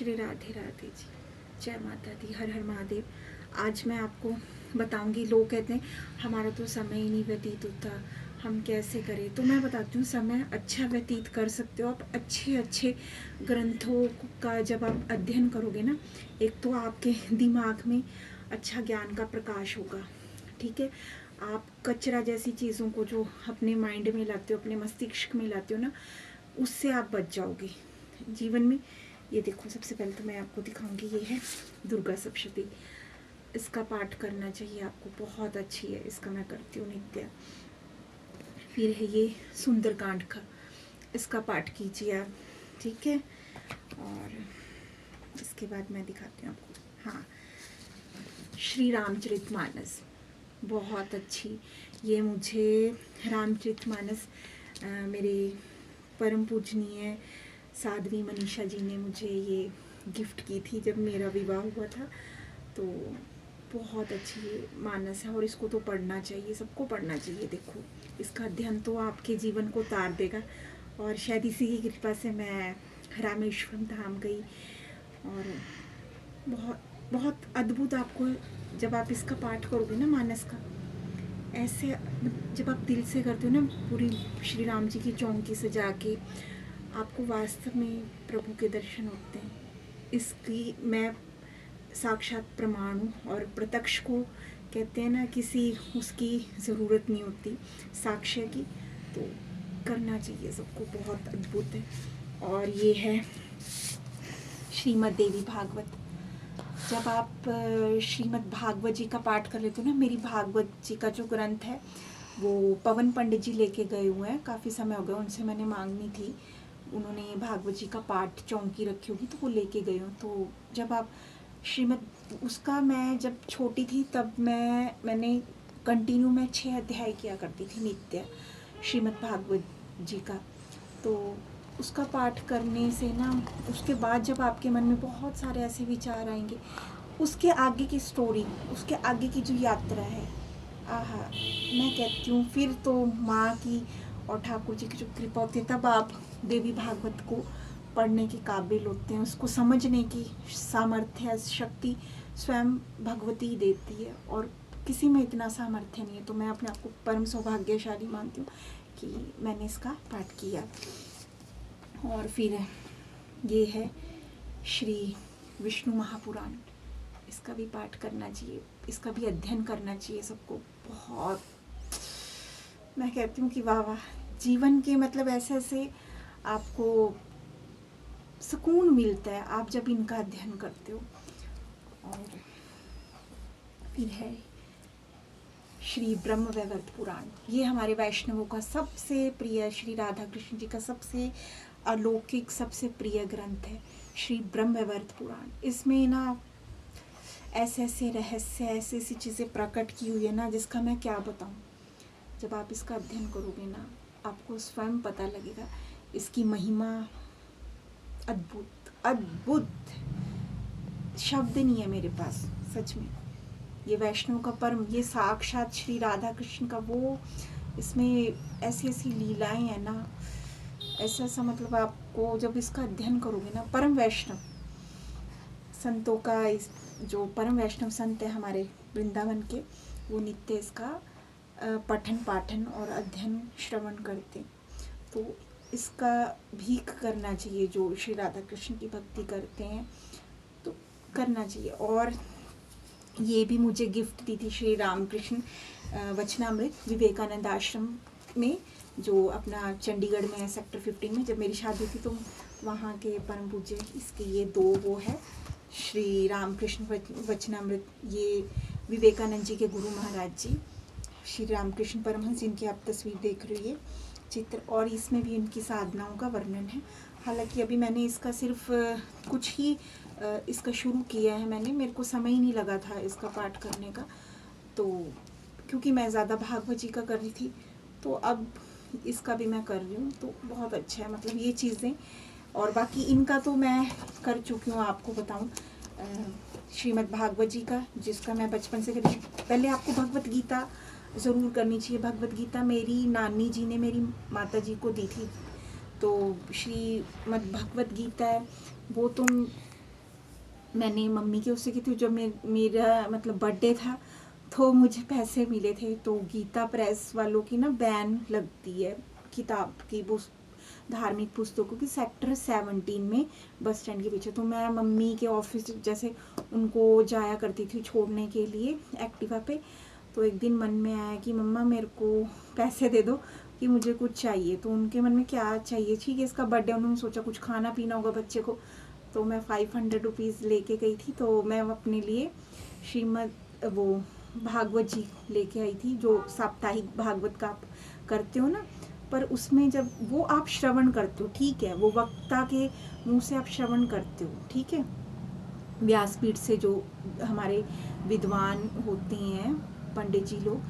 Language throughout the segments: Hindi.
श्री राधे राधे जी। जय माता दी, हर हर महादेव। आज मैं आपको बताऊंगी, लोग कहते हैं हमारा तो समय ही नहीं व्यतीत होता, हम कैसे करें। तो मैं बताती हूँ, समय अच्छा व्यतीत कर सकते हो आप अच्छे अच्छे ग्रंथों का जब आप अध्ययन करोगे ना। एक तो आपके दिमाग में अच्छा ज्ञान का प्रकाश होगा, ठीक है। आप कचरा जैसी चीज़ों को जो अपने माइंड में लाते हो, अपने मस्तिष्क में लाते हो ना, उससे आप बच जाओगे जीवन में। ये देखो, सबसे पहले तो मैं आपको दिखाऊंगी, ये है दुर्गा सप्तशती। इसका पाठ करना चाहिए आपको, बहुत अच्छी है, इसका मैं करती हूँ नित्य। फिर है ये सुंदरकांड का, इसका पाठ कीजिए आप, ठीक है। और इसके बाद मैं दिखाती हूँ आपको, हाँ, श्री रामचरितमानस, बहुत अच्छी। ये मुझे रामचरितमानस मेरे परम पूजनीय साध्वी मनीषा जी ने मुझे ये गिफ्ट की थी जब मेरा विवाह हुआ था। तो बहुत अच्छी मानस है और इसको तो पढ़ना चाहिए, सबको पढ़ना चाहिए। देखो, इसका अध्ययन तो आपके जीवन को तार देगा। और शायद इसी की कृपा से मैं रामेश्वरम धाम गई, और बहुत बहुत अद्भुत आपको, जब आप इसका पाठ करोगे ना मानस का, ऐसे जब आप दिल से करते हो ना, पूरी श्री राम जी की चौकी सजा के, आपको वास्तव में प्रभु के दर्शन होते हैं। इसकी मैं साक्षात प्रमाण हूँ, और प्रत्यक्ष को कहते हैं ना, किसी उसकी ज़रूरत नहीं होती साक्ष्य की। तो करना चाहिए सबको, बहुत अद्भुत है। और ये है श्रीमद् देवी भागवत। जब आप श्रीमद् भागवत जी का पाठ कर लेते हो ना, मेरी भागवत जी का जो ग्रंथ है वो पवन पंडित जी लेके गए हुए हैं, काफ़ी समय हो गया, उनसे मैंने मांगनी थी। उन्होंने भागवत जी का पाठ चौकी रखी होगी तो वो लेके गए हूँ। तो जब आप श्रीमद् उसका, मैं जब छोटी थी तब मैंने कंटिन्यू मैं 6 अध्याय किया करती थी नित्य श्रीमद् भागवत जी का। तो उसका पाठ करने से ना, उसके बाद जब आपके मन में बहुत सारे ऐसे विचार आएंगे, उसके आगे की स्टोरी, उसके आगे की जो यात्रा है, आहा, मैं कहती हूँ फिर तो माँ की और ठाकुर जी की जो कृपा होती है, तब आप देवी भागवत को पढ़ने के काबिल होते हैं। उसको समझने की सामर्थ्य, शक्ति स्वयं भगवती देती है, और किसी में इतना सामर्थ्य नहीं है। तो मैं अपने आप को परम सौभाग्यशाली मानती हूँ कि मैंने इसका पाठ किया। और फिर ये है श्री विष्णु महापुराण, इसका भी पाठ करना चाहिए, इसका भी अध्ययन करना चाहिए सबको। बहुत, मैं कहती हूँ कि वाह वाह, जीवन के मतलब ऐसे ऐसे आपको सुकून मिलता है आप जब इनका अध्ययन करते हो। और फिर है श्री ब्रह्म वैवर्त पुराण, ये हमारे वैष्णवों का सबसे प्रिय, श्री राधा कृष्ण जी का सबसे अलौकिक, सबसे प्रिय ग्रंथ है श्री ब्रह्म वैवर्त पुराण। इसमें ना ऐसे ऐसे रहस्य, ऐसी ऐसी चीज़ें प्रकट की हुई है ना, जिसका मैं क्या बताऊँ। जब आप इसका अध्ययन करोगे ना, आपको स्वयं पता लगेगा इसकी महिमा। अद्भुत अद्भुत, शब्द नहीं है मेरे पास, सच में। ये वैष्णव का परम, ये साक्षात श्री राधा कृष्ण का वो, इसमें ऐसी ऐसी लीलाएं हैं ना, ऐसा ऐसा, मतलब आपको जब इसका अध्ययन करोगे ना, परम वैष्णव संतों का, इस जो परम वैष्णव संत है हमारे वृंदावन के, वो नित्य इसका पठन पाठन और अध्ययन श्रवण करते। तो इसका भीख करना चाहिए, जो श्री राधा कृष्ण की भक्ति करते हैं तो करना चाहिए। और ये भी मुझे गिफ्ट दी थी श्री रामकृष्ण वचनामृत विवेकानंद आश्रम में, जो अपना चंडीगढ़ में है, सेक्टर 15 में। जब मेरी शादी थी तो वहाँ के परम पूज्य, इसके ये 2 वो है श्री रामकृष्ण वचनामृत, ये विवेकानंद जी के गुरु महाराज जी श्री रामकृष्ण परमहंस, जिनकी आप तस्वीर देख रही है, चित्र। और इसमें भी इनकी साधनाओं का वर्णन है। हालांकि अभी मैंने इसका सिर्फ कुछ ही इसका शुरू किया है मैंने, मेरे को समय ही नहीं लगा था इसका पाठ करने का, तो क्योंकि मैं ज़्यादा भागवत जी का कर रही थी, तो अब इसका भी मैं कर रही हूँ। तो बहुत अच्छा है, मतलब ये चीज़ें। और बाकी इनका तो मैं कर चुकी हूँ, आपको बताऊँ श्रीमद् भागवत जी का, जिसका मैं बचपन से करी। पहले आपको भगवत गीता ज़रूर करनी चाहिए। भगवत गीता मेरी नानी जी ने मेरी माता जी को दी थी, तो श्रीमद् भगवत गीता है वो तुम मैंने मम्मी के उससे की थी, जब मेरा मतलब बर्थडे था तो मुझे पैसे मिले थे। तो गीता प्रेस वालों की ना बैन लगती है किताब की, धार्मिक पुस्तकों की, सेक्टर 17 में, बस स्टैंड के पीछे। तो मैं मम्मी के ऑफिस जैसे उनको जाया करती थी छोड़ने के लिए एक्टिवा पे। तो एक दिन मन में आया कि मम्मा मेरे को पैसे दे दो कि मुझे कुछ चाहिए। तो उनके मन में क्या चाहिए, ठीक है इसका बर्थडे, उन्होंने सोचा कुछ खाना पीना होगा बच्चे को। तो मैं 500 रुपीज़ लेके गई थी। तो मैं अपने लिए श्रीमद वो भागवत जी लेके आई थी, जो साप्ताहिक भागवत का आप करते हो ना, पर उसमें जब वो आप श्रवण करते हो, ठीक है, वो वक्ता के मुंह से आप श्रवण करते हो, ठीक है, व्यासपीठ से जो हमारे विद्वान होते हैं पंडित जी लोग।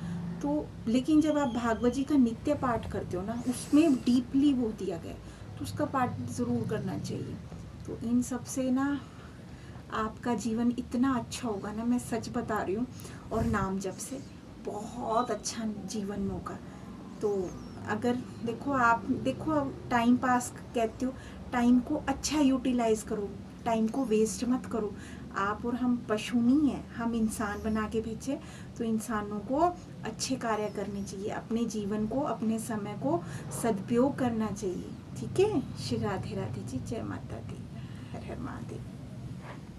तो लेकिन जब आप भागवत जी का नित्य पाठ करते हो ना, उसमें डीपली वो दिया गया, तो उसका पाठ ज़रूर करना चाहिए। तो इन सब से ना आपका जीवन इतना अच्छा होगा ना, मैं सच बता रही हूँ। और नाम जप से बहुत अच्छा जीवन होगा। तो अगर देखो टाइम पास कहते हो, टाइम को अच्छा यूटिलाइज करो, टाइम को वेस्ट मत करो। आप और हम पशु नहीं हैं, हम इंसान बना के भेजे। तो इंसानों को अच्छे कार्य करने चाहिए, अपने जीवन को, अपने समय को सदुपयोग करना चाहिए, ठीक है। श्री राधे राधे जी, जय माता दी, हर हर महादेव।